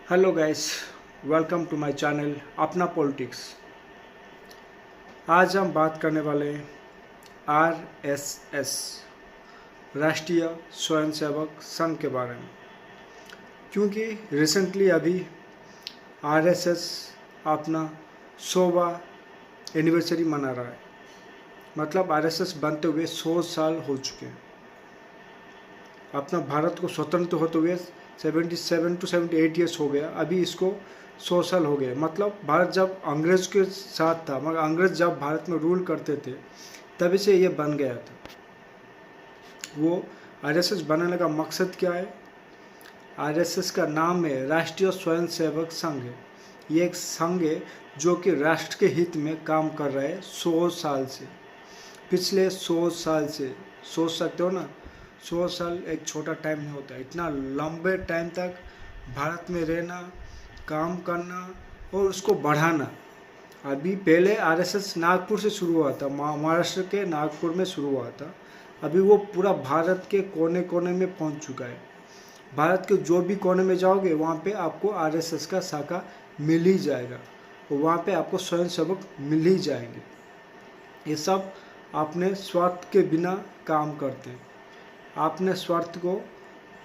Hello guys, welcome to my channel अपना politics. आज हम बात करने वाले हैं आरएसएस, राष्ट्रीय स्वयंसेवक संघ के बारे में। क्योंकि रिसेंटली अभी आरएसएस अपना 100वां एनिवर्सरी मना रहा है। मतलब आरएसएस बनते हुए 100 साल हो चुके हैं। अपना भारत को स्वतंत्र होते हुए 77 to 78 ईयर्स हो गया। अभी इसको 100 साल हो गए। मतलब भारत जब अंग्रेज के साथ था, मगर अंग्रेज जब भारत में रूल करते थे तभी से ये बन गया था। वो आरएसएस बनाने का मकसद क्या है? आरएसएस का नाम है राष्ट्रीय स्वयंसेवक संघ है। ये एक संघ है जो कि राष्ट्र के हित में काम कर रहा है 100 साल से। पिछले 100 साल से, सोच सकते हो ना, 100 साल एक छोटा टाइम नहीं होता। इतना लंबे टाइम तक भारत में रहना, काम करना और उसको बढ़ाना। अभी पहले आरएसएस नागपुर से शुरू हुआ था, महाराष्ट्र के नागपुर में शुरू हुआ था। अभी वो पूरा भारत के कोने कोने में पहुंच चुका है। भारत के जो भी कोने में जाओगे वहाँ पे आपको आरएसएस का शाखा मिल ही जाएगा और वहाँ पे आपको स्वयंसेवक मिल ही जाएंगे। ये सब अपने स्वार्थ के बिना काम करते हैं। अपने स्वार्थ को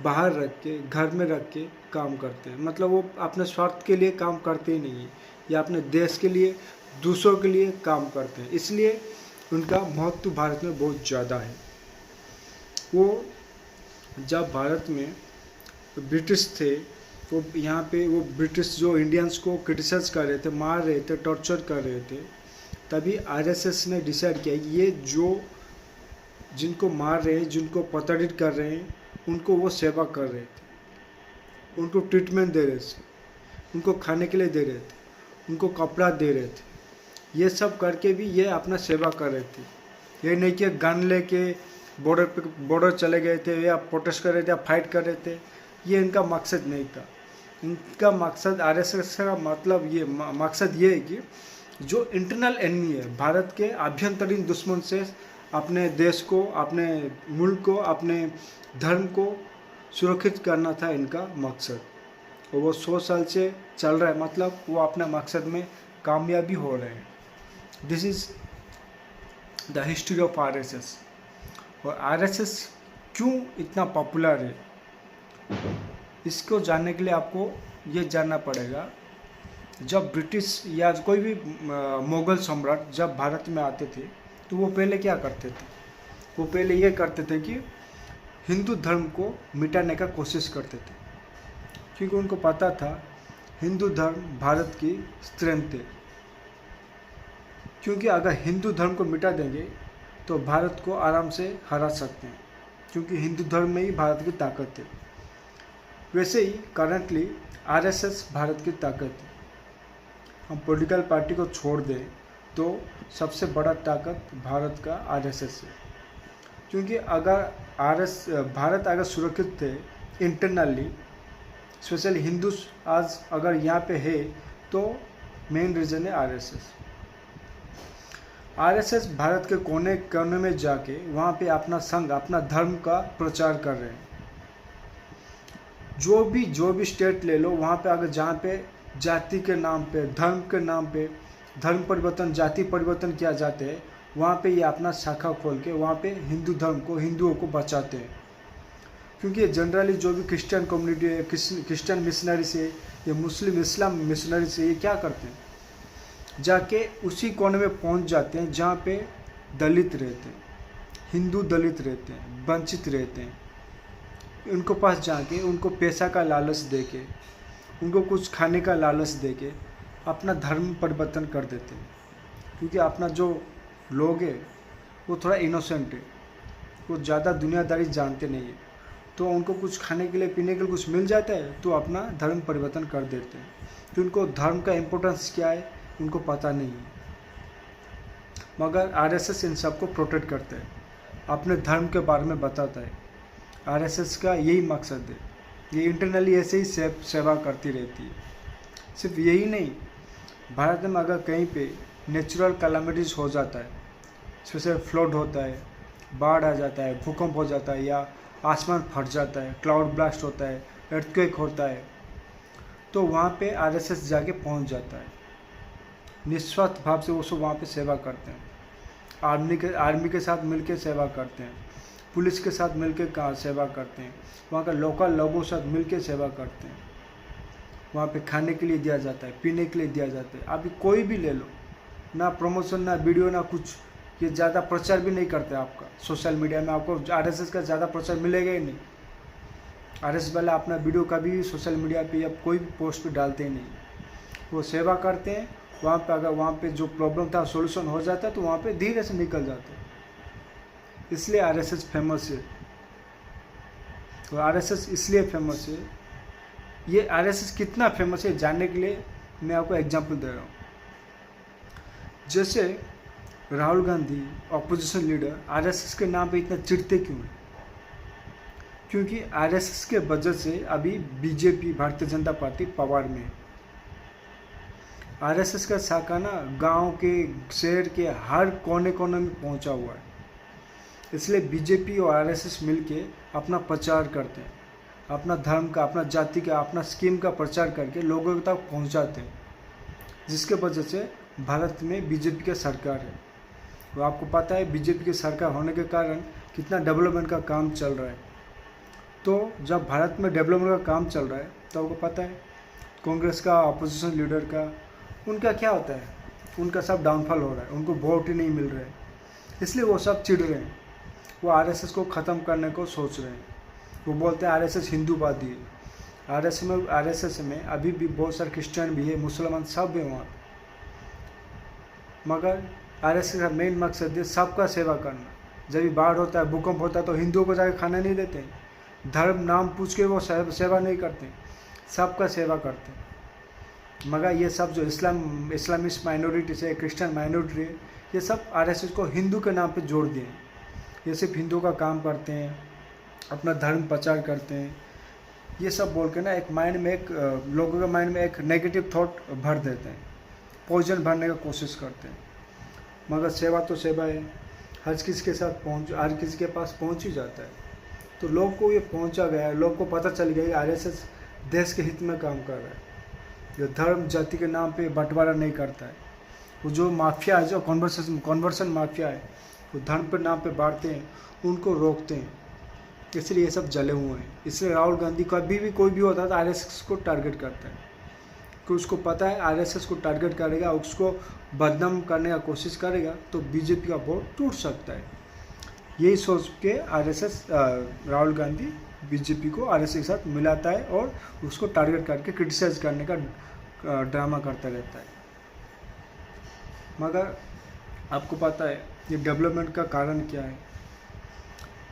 बाहर रख के, घर में रख के काम करते हैं। मतलब वो अपने स्वार्थ के लिए काम करते ही नहीं है, या अपने देश के लिए, दूसरों के लिए काम करते हैं। इसलिए उनका महत्व भारत में बहुत ज़्यादा है। वो जब भारत में ब्रिटिश थे, वो यहाँ पे वो ब्रिटिश जो इंडियंस को क्रिटिसाइज कर रहे थे, मार रहे थे, टॉर्चर कर रहे थे, तभी आरएसएस ने डिसाइड किया ये जो जिनको मार रहे हैं, जिनको प्रताड़ित कर रहे हैं, उनको वो सेवा कर रहे थे, उनको ट्रीटमेंट दे रहे थे, उनको खाने के लिए दे रहे थे, उनको कपड़ा दे रहे थे। ये सब करके भी ये अपना सेवा कर रहे थे। ये नहीं कि गन लेके बॉर्डर चले गए थे या प्रोटेस्ट कर रहे थे या फाइट कर रहे थे। ये इनका मकसद नहीं था। इनका मकसद, आरएसएस का मतलब ये मकसद ये है कि जो इंटरनल एनिमी है, भारत के आभ्यंतरीण दुश्मन से अपने देश को, अपने मुल्क को, अपने धर्म को सुरक्षित करना था इनका मकसद। और वो 100 साल से चल रहा है। मतलब वो अपने मकसद में कामयाबी हो रहे हैं। This is the history of RSS. और आरएसएस क्यों इतना पॉपुलर है, इसको जानने के लिए आपको ये जानना पड़ेगा। जब ब्रिटिश या कोई भी मुगल सम्राट जब भारत में आते थे तो वो पहले क्या करते थे? वो पहले ये करते थे कि हिंदू धर्म को मिटाने का कोशिश करते थे। क्योंकि उनको पता था हिंदू धर्म भारत की स्ट्रेंथ है। क्योंकि अगर हिंदू धर्म को मिटा देंगे तो भारत को आराम से हरा सकते हैं, क्योंकि हिंदू धर्म में ही भारत की ताकत है। वैसे ही करंटली आरएसएस भारत की ताकत है। हम पॉलिटिकल पार्टी को छोड़ दें तो सबसे बड़ा ताकत भारत का आरएसएस है। क्योंकि अगर भारत अगर सुरक्षित थे इंटरनली, स्पेशली हिंदू आज अगर यहाँ पे है, तो मेन रीज़न है आरएसएस। आरएसएस भारत के कोने कोने में जाके वहाँ पे अपना संघ, अपना धर्म का प्रचार कर रहे हैं। जो भी स्टेट ले लो, वहाँ पे अगर जहाँ पे जाति के नाम पे, धर्म के नाम पे धर्म परिवर्तन, जाति परिवर्तन किया जाते हैं, वहाँ पे ये अपना शाखा खोल के वहाँ पे हिंदू धर्म को, हिंदुओं को बचाते हैं। क्योंकि जनरली जो भी क्रिश्चियन कम्युनिटी है, क्रिश्चियन मिशनरी से या मुस्लिम इस्लाम मिशनरी से, ये क्या करते हैं, जाके उसी कोने में पहुँच जाते हैं जहाँ पे दलित रहते हैं, हिंदू दलित रहते हैं, वंचित रहते हैं। उनको पास जाके उनको पैसा का लालच देके, उनको कुछ खाने का लालच देके अपना धर्म परिवर्तन कर देते हैं। क्योंकि अपना जो लोग है वो थोड़ा इनोसेंट है, वो ज़्यादा दुनियादारी जानते नहीं है, तो उनको कुछ खाने के लिए, पीने के लिए कुछ मिल जाता है तो अपना धर्म परिवर्तन कर देते हैं। तो उनको धर्म का इम्पोर्टेंस क्या है उनको पता नहीं है। मगर आरएसएस इन सबको प्रोटेक्ट करता है, अपने धर्म के बारे में बताता है। आरएसएस का यही मकसद है। ये इंटरनली ऐसे ही सेवा करती रहती है। सिर्फ यही नहीं, भारत में अगर कहीं पे नेचुरल कैलामिटीज़ हो जाता है, स्पेशल फ्लड होता है, बाढ़ आ जाता है, भूकंप हो जाता है, या आसमान फट जाता है, क्लाउड ब्लास्ट होता है, अर्थक्वेक होता है, तो वहाँ पे आरएसएस जाके पहुँच जाता है। निस्वार्थ भाव से वो सब वहाँ पे सेवा करते हैं। आर्मी के साथ मिलकर सेवा करते हैं, पुलिस के साथ मिलकर सेवा करते हैं, वहाँ का लोकल लोगों के साथ मिलकर सेवा करते हैं। वहाँ पे खाने के लिए दिया जाता है, पीने के लिए दिया जाता है। अभी कोई भी ले लो, ना प्रमोशन, ना वीडियो, ना कुछ, ये ज़्यादा प्रचार भी नहीं करते आपका। सोशल मीडिया में आपको आरएसएस का ज़्यादा प्रचार मिलेगा ही नहीं। आरएसएस वाला अपना वीडियो कभी भी सोशल मीडिया पे या कोई भी पोस्ट पे डालते ही नहीं। वो सेवा करते हैं, वहाँ पे अगर वहाँ पे जो प्रॉब्लम था सॉल्यूशन हो जाता है तो वहाँ पे धीरे से निकल जाते हैं। इसलिए आरएसएस फेमस है। तो आरएसएस इसलिए फेमस है, ये आरएसएस कितना फेमस है जानने के लिए मैं आपको एग्जांपल दे रहा हूँ। जैसे Rahul Gandhi opposition leader RSS के नाम पे इतना चिढ़ते क्यों हैं? क्योंकि आरएसएस के वजह से अभी BJP, Bharatiya Janata party power में है। आरएसएस का शाखा ना गांव के, शहर के हर कोने कोने में पहुंचा हुआ है। इसलिए बीजेपी और आरएसएस मिलके अपना प्रचार करते हैं, अपना धर्म का, अपना जाति का, अपना स्कीम का प्रचार करके लोगों तक पहुंचाते हैं, जिसके वजह से भारत में बीजेपी की सरकार है। तो आपको पता है बीजेपी की सरकार होने के कारण कितना डेवलपमेंट का काम चल रहा है। तो जब भारत में डेवलपमेंट का काम चल रहा है तो आपको पता है कांग्रेस का, अपोजिशन लीडर का, उनका क्या होता है, उनका सब डाउनफॉल हो रहा है, उनको वोट ही नहीं मिल रहे हैं। इसलिए वो सब चिढ़ रहे हैं, वो आरएसएस को ख़त्म करने को सोच रहे हैं। वो बोलते हैं आरएसएस हिंदूवादी है। आरएसएस में अभी भी बहुत सारे क्रिश्चियन भी है, मुसलमान सब है वहाँ। मगर आरएसएस का मेन मकसद है सबका सेवा करना। जब भी बाढ़ होता है, भूकंप होता है तो हिंदुओं को जाकर खाना नहीं देते, धर्म नाम पूछ के वो सेवा नहीं करते, सबका सेवा करते हैं। मगर ये सब जो इस्लामिस्ट माइनॉरिटीज है, क्रिश्चियन माइनॉरिटी है, ये सब आरएसएस को हिंदू के नाम पे जोड़ दिए। ये सिर्फ हिंदुओं का काम करते हैं, अपना धर्म प्रचार करते हैं, ये सब बोल के ना एक माइंड में, एक लोगों के माइंड में एक नेगेटिव थॉट भर देते हैं, पॉइजन भरने का कोशिश करते हैं। मगर सेवा तो सेवा है, हर किसी के साथ हर किसी के पास पहुंच ही जाता है। तो लोग को ये पहुंचा गया है, लोग को पता चल गया कि आरएसएस देश के हित में काम कर रहा है, जो धर्म जाति के नाम पे बंटवारा नहीं करता है। वो जो माफिया है, जो कन्वर्सन माफिया है, वो धर्म के नाम पे बांटते हैं, उनको रोकते हैं। इसलिए ये सब जले हुए हैं। इसलिए राहुल गांधी कभी भी कोई भी होता है तो आरएसएस को टारगेट करता है, कि उसको पता है आरएसएस को टारगेट करेगा, उसको बदनाम करने का कोशिश करेगा तो बीजेपी का वोट टूट सकता है। यही सोच के आरएसएस, राहुल गांधी बीजेपी को आरएसएस के साथ मिलाता है और उसको टारगेट करके क्रिटिसाइज करने का ड्रामा करता रहता है। मगर आपको पता है ये डेवलपमेंट का कारण क्या है?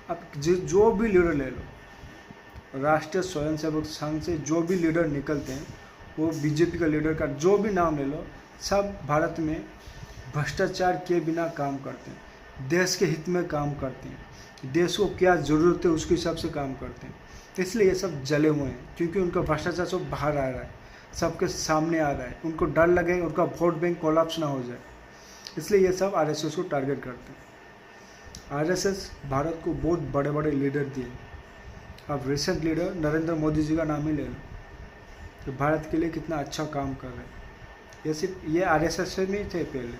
अब जो भी लीडर ले लो, राष्ट्रीय स्वयंसेवक संघ से जो भी लीडर निकलते हैं, वो बीजेपी का लीडर का जो भी नाम ले लो, सब भारत में भ्रष्टाचार के बिना काम करते हैं, देश के हित में काम करते हैं, देश को क्या ज़रूरत है उसके हिसाब से काम करते हैं। इसलिए ये सब जले हुए हैं, क्योंकि उनका भ्रष्टाचार सब बाहर आ रहा है, सबके सामने आ रहा है। उनको डर लगे उनका वोट बैंक कोलैप्स ना हो जाए, इसलिए ये सब आरएसएस को टारगेट करते हैं। आरएसएस भारत को बहुत बड़े बड़े लीडर दिए। अब रिसेंट लीडर नरेंद्र मोदी जी का नाम ही ले लो, तो भारत के लिए कितना अच्छा काम कर रहे हैं। ये सिर्फ ये आरएसएस में ही थे पहले।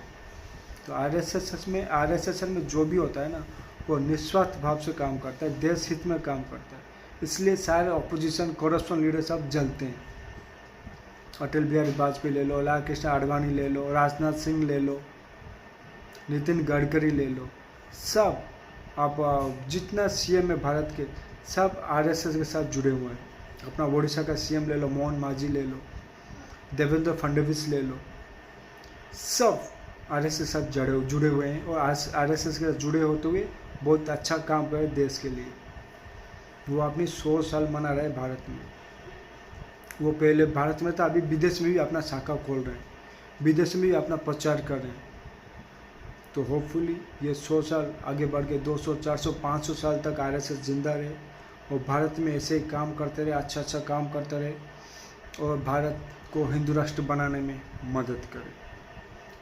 तो आरएसएस में जो भी होता है ना, वो निस्वार्थ भाव से काम करता है, देश हित में काम करता है। इसलिए सारे ऑपोजिशन करप्शन लीडर सब जलते हैं। अटल बिहारी वाजपेयी ले लो, लाल कृष्ण आडवाणी ले लो, राजनाथ सिंह ले लो, नितिन गडकरी ले लो, सब आप जितना सीएम है भारत के, सब आरएसएस के साथ जुड़े हुए हैं। अपना ओडिशा का सीएम ले लो, मोहन मांझी ले लो, देवेंद्र फडणवीस ले लो, सब आरएसएस के साथ जुड़े हुए हैं और आरएसएस के साथ जुड़े होते हुए बहुत अच्छा काम कर रहे हैं देश के लिए। वो अपनी 100 साल मना रहे हैं भारत में। वो पहले भारत में था, अभी विदेश में भी अपना शाखा खोल रहे हैं, विदेश में भी अपना प्रचार कर रहे हैं। तो होपफुली ये 100 साल आगे बढ़ के 200, 400, 500 साल तक आरएसएस जिंदा रहे और भारत में ऐसे ही काम करते रहे, अच्छा काम करते रहे और भारत को हिंदू राष्ट्र बनाने में मदद करे।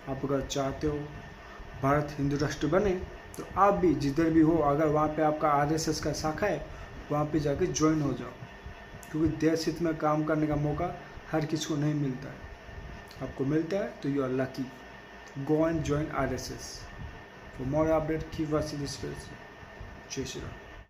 आप अगर चाहते हो भारत हिंदू राष्ट्र बने तो आप भी जिधर भी हो, अगर वहाँ पे आपका आरएसएस का शाखा है, वहाँ पे जाके ज्वाइन हो जाओ, क्योंकि देश हित में काम करने का मौका हर किसी को नहीं मिलता है, आपको मिलता है तो you are lucky. Go and join RSS। For more update keep watching this page. जय श्री राम।